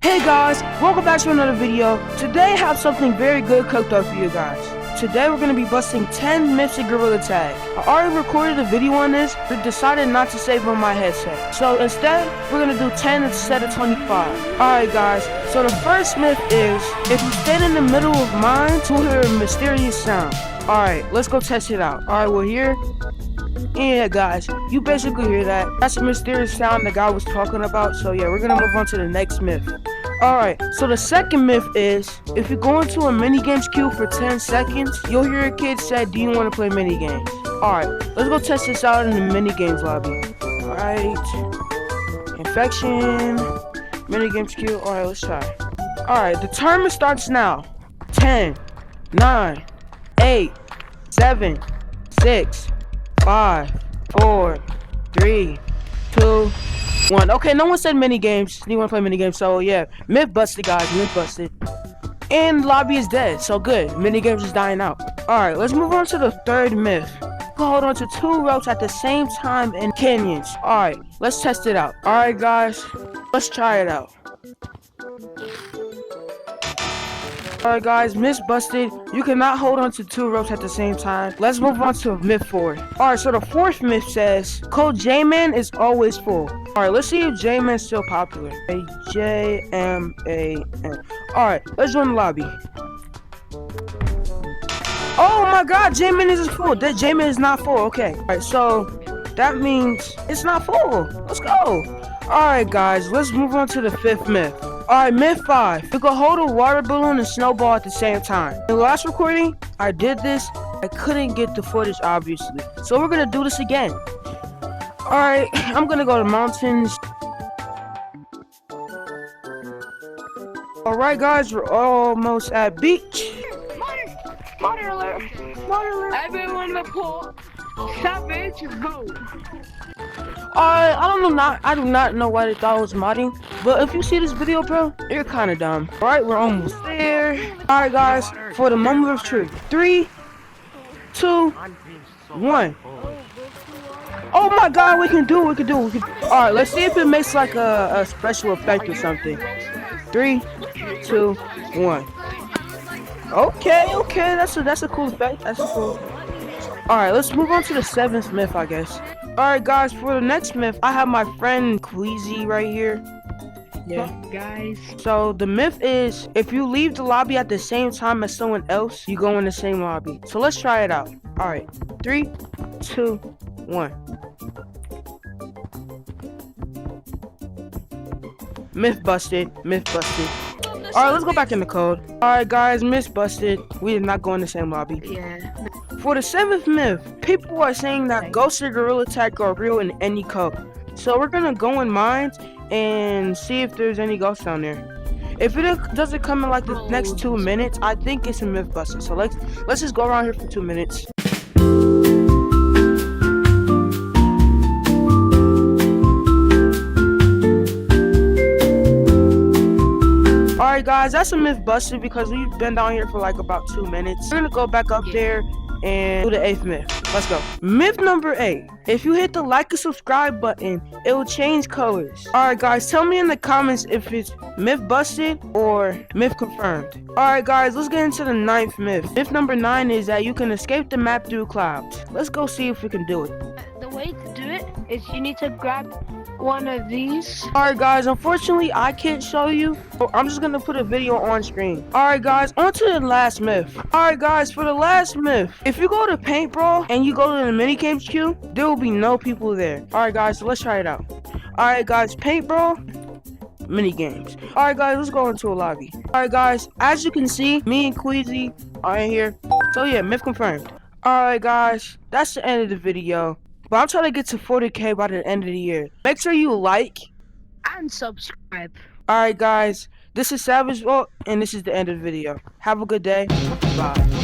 Hey guys, welcome back to another video. Today I have something very good cooked up for you guys. Today we're going to be busting 10 myths of Gorilla Tag. I already recorded a video on this, but decided not to save on my headset. So instead, we're going to do 10 instead of 25. Alright guys, so the first myth is, if you stand in the middle of mines, you'll hear a mysterious sound. Alright, let's go test it out. Alright, we're here. Yeah guys, you basically hear that. That's a mysterious sound the guy was talking about. So yeah, we're gonna move on to the next myth. Alright, so the second myth is, if you go into a minigames queue for 10 seconds, you'll hear a kid say, do you want to play minigames? Alright, let's go test this out in the minigames lobby. Alright, infection, minigames queue. Alright, let's try. Alright, the timer starts now. 10, 9, 8, 7, 6, 5, 4, 3, 2, 1. Okay, no one said mini games. You want to play mini games? So yeah, myth busted, guys. Myth busted. And lobby is dead. So good. Mini games is dying out. All right, let's move on to the third myth. Hold on to 2 ropes at the same time in canyons. All right, let's test it out. All right, guys, let's try it out. Alright guys, myth busted. You cannot hold on to 2 ropes at the same time. Let's move on to myth 4. Alright, so the fourth myth says, code J-Man is always full. Alright, let's see if J-Man's still popular. J-M-A-N. Alright, let's join the lobby. Oh my god, J-Man is full. That J-Man is not full. Okay. Alright, so that means it's not full. Let's go. Alright guys, let's move on to the 5th myth. Alright, myth 5. You can hold a water balloon and snowball at the same time. In the last recording, I did this. I couldn't get the footage, obviously. So we're gonna do this again. Alright, I'm gonna go to mountains. Alright guys, we're almost at beach. Water alert! Water alert! Everyone report! Savage vote! I do not know why they thought I was modding, but if you see this video, bro, you're kind of dumb. Alright, we're almost there. Alright, guys, for the moment of truth. 3, 2, 1. Oh my god, we can do it. Alright, let's see if it makes like a special effect or something. 3, 2, 1. Okay, that's a cool effect. That's cool. Alright, let's move on to the 7th myth, I guess. Alright guys, for the next myth, I have my friend Queasy right here. Yeah. Guys. So the myth is, if you leave the lobby at the same time as someone else, you go in the same lobby. So let's try it out. Alright, 3, 2, 1. Myth busted. Alright, let's go back in the code. Alright guys, myth busted. We did not go in the same lobby. Yeah. For the 7th myth, people are saying that ghosts of Gorilla Tag are real in any code. So we're gonna go in mines and see if there's any ghosts down there. If it doesn't come in like the next 2 minutes, I think it's a myth busted. So let's just go around here for 2 minutes. Alright guys, that's a myth busted because we've been down here for like about 2 minutes. We're gonna go back up there and do the 8th myth. Let's go. Myth number 8. If you hit the like and subscribe button, it will change colors. Alright guys, tell me in the comments if it's myth busted or myth confirmed. Alright guys, let's get into the 9th myth. Myth number 9 is that you can escape the map through clouds. Let's go see if we can do it. The way to do it is you need to grab one of these. Alright guys, unfortunately I can't show you, so I'm just gonna put a video on screen. Alright guys, on to the last myth. Alright guys, for the last myth, if you go to Paint Brawl and you go to the minigames queue, there will be no people there. Alright guys, so let's try it out. Alright guys, Paint Brawl, minigames. Alright guys, let's go into a lobby. Alright guys, as you can see, me and Queasy are in here. So yeah, myth confirmed. Alright guys, that's the end of the video. But I'm trying to get to 40K by the end of the year. Make sure you like And subscribe. Alright guys, this is Savage Vault, and this is the end of the video. Have a good day. Bye.